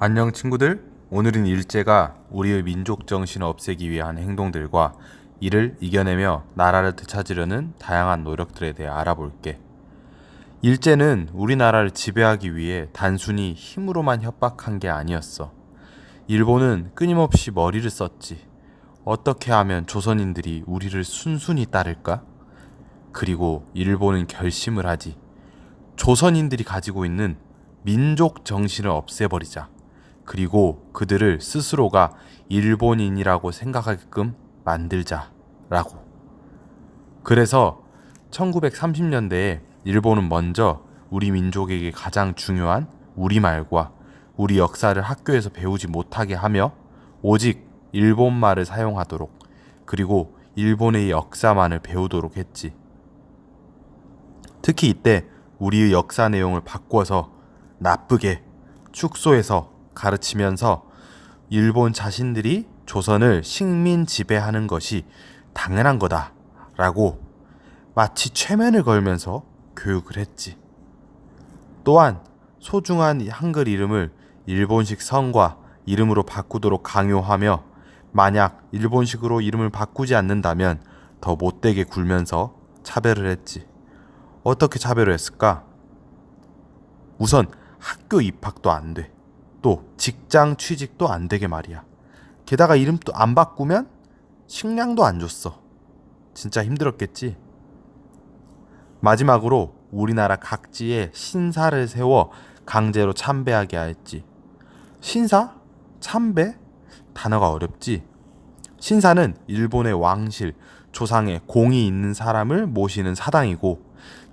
안녕 친구들. 오늘은 일제가 우리의 민족 정신을 없애기 위한 행동들과 이를 이겨내며 나라를 되찾으려는 다양한 노력들에 대해 알아볼게. 일제는 우리나라를 지배하기 위해 단순히 힘으로만 협박한 게 아니었어. 일본은 끊임없이 머리를 썼지. 어떻게 하면 조선인들이 우리를 순순히 따를까? 그리고 일본은 결심을 하지. 조선인들이 가지고 있는 민족 정신을 없애버리자. 그리고 그들을 스스로가 일본인이라고 생각하게끔 만들자라고. 그래서 1930년대에 일본은 먼저 우리 민족에게 가장 중요한 우리말과 우리 역사를 학교에서 배우지 못하게 하며 오직 일본말을 사용하도록, 그리고 일본의 역사만을 배우도록 했지. 특히 이때 우리의 역사 내용을 바꿔서 나쁘게 축소해서 가르치면서 일본 자신들이 조선을 식민 지배하는 것이 당연한 거다라고 마치 최면을 걸면서 교육을 했지. 또한 소중한 한글 이름을 일본식 성과 이름으로 바꾸도록 강요하며, 만약 일본식으로 이름을 바꾸지 않는다면 더 못되게 굴면서 차별을 했지. 어떻게 차별을 했을까? 우선 학교 입학도 안 돼. 또 직장 취직도 안 되게 말이야. 게다가 이름도 안 바꾸면 식량도 안 줬어. 진짜 힘들었겠지. 마지막으로 우리나라 각지에 신사를 세워 강제로 참배하게 하였지. 신사? 참배? 단어가 어렵지. 신사는 일본의 왕실, 조상의 공이 있는 사람을 모시는 사당이고,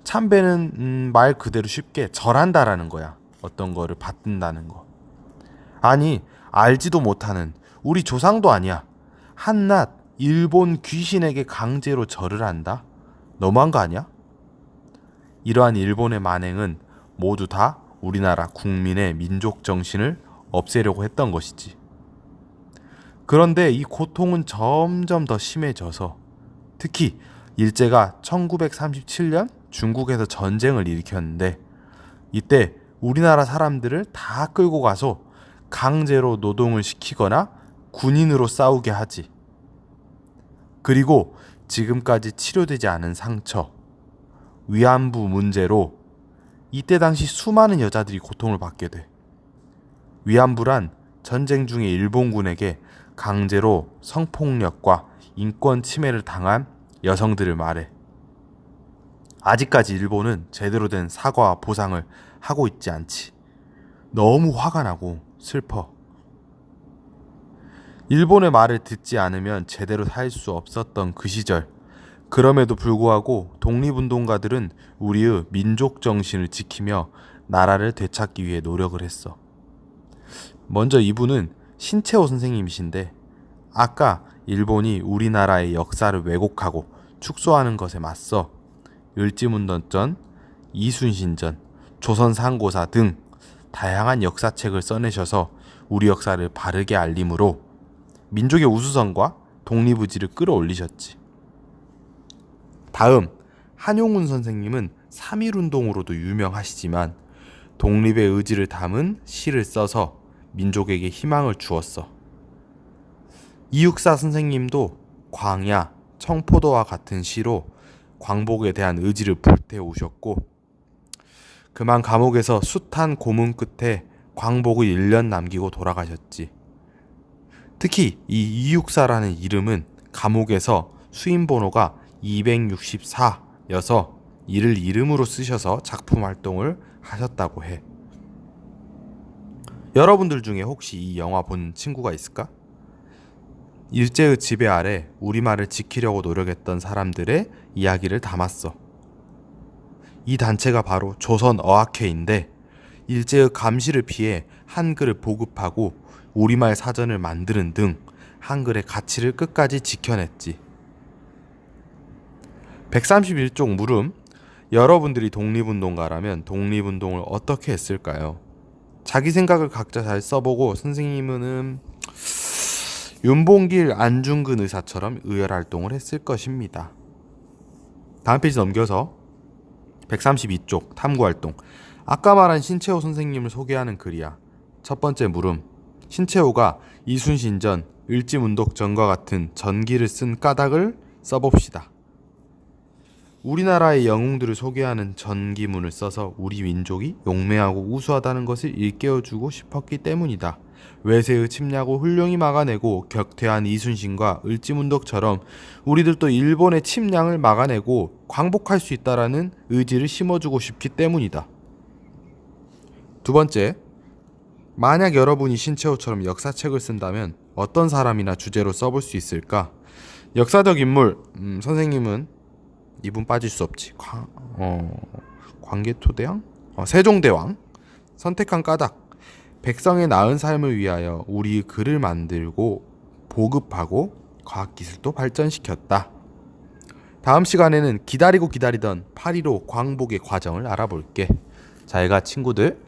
참배는 말 그대로 쉽게 절한다라는 거야. 어떤 거를 받든다는 거. 아니, 알지도 못하는 우리 조상도 아니야. 한낱 일본 귀신에게 강제로 절을 한다? 너무한 거 아니야? 이러한 일본의 만행은 모두 다 우리나라 국민의 민족 정신을 없애려고 했던 것이지. 그런데 이 고통은 점점 더 심해져서, 특히 일제가 1937년 중국에서 전쟁을 일으켰는데, 이때 우리나라 사람들을 다 끌고 가서 강제로 노동을 시키거나 군인으로 싸우게 하지. 그리고 지금까지 치료되지 않은 상처, 위안부 문제로 이때 당시 수많은 여자들이 고통을 받게 돼. 위안부란 전쟁 중에 일본군에게 강제로 성폭력과 인권 침해를 당한 여성들을 말해. 아직까지 일본은 제대로 된 사과와 보상을 하고 있지 않지. 너무 화가 나고 슬퍼. 일본의 말을 듣지 않으면 제대로 살 수 없었던 그 시절. 그럼에도 불구하고 독립운동가들은 우리의 민족 정신을 지키며 나라를 되찾기 위해 노력을 했어. 먼저 이분은 신채호 선생님이신데, 아까 일본이 우리나라의 역사를 왜곡하고 축소하는 것에 맞서 을지문덕전, 이순신전, 조선상고사 등 다양한 역사책을 써내셔서 우리 역사를 바르게 알림으로 민족의 우수성과 독립의지를 끌어올리셨지. 다음, 한용운 선생님은 3.1운동으로도 유명하시지만 독립의 의지를 담은 시를 써서 민족에게 희망을 주었어. 이육사 선생님도 광야, 청포도와 같은 시로 광복에 대한 의지를 불태우셨고, 그만 감옥에서 숱한 고문 끝에 광복을 1년 남기고 돌아가셨지. 특히 이 이육사라는 이름은 감옥에서 수임번호가 264여서 이를 이름으로 쓰셔서 작품 활동을 하셨다고 해. 여러분들 중에 혹시 이 영화 본 친구가 있을까? 일제의 지배 아래 우리말을 지키려고 노력했던 사람들의 이야기를 담았어. 이 단체가 바로 조선어학회인데, 일제의 감시를 피해 한글을 보급하고 우리말 사전을 만드는 등 한글의 가치를 끝까지 지켜냈지. 131쪽 물음. 여러분들이 독립운동가라면 독립운동을 어떻게 했을까요? 자기 생각을 각자 잘 써보고, 선생님은 윤봉길, 안중근 의사처럼 의열활동을 했을 것입니다. 다음 페이지 넘겨서 132쪽 탐구활동. 아까 말한 신채호 선생님을 소개하는 글이야. 첫 번째 물음. 신채호가 이순신전, 을지문독전과 같은 전기를 쓴 까닭을 써봅시다. 우리나라의 영웅들을 소개하는 전기문을 써서 우리 민족이 용맹하고 우수하다는 것을 일깨워주고 싶었기 때문이다. 외세의 침략을 훌륭히 막아내고 격퇴한 이순신과 을지문덕처럼 우리들도 일본의 침략을 막아내고 광복할 수 있다라는 의지를 심어주고 싶기 때문이다. 두 번째, 만약 여러분이 신채호처럼 역사책을 쓴다면 어떤 사람이나 주제로 써볼 수 있을까? 역사적 인물, 선생님은 이분 빠질 수 없지. 광개토대왕? 세종대왕? 선택한 까닭. 백성의 나은 삶을 위하여 우리 글을 만들고 보급하고 과학기술도 발전시켰다. 다음 시간에는 기다리고 기다리던 8.15 광복의 과정을 알아볼게. 잘 가 친구들.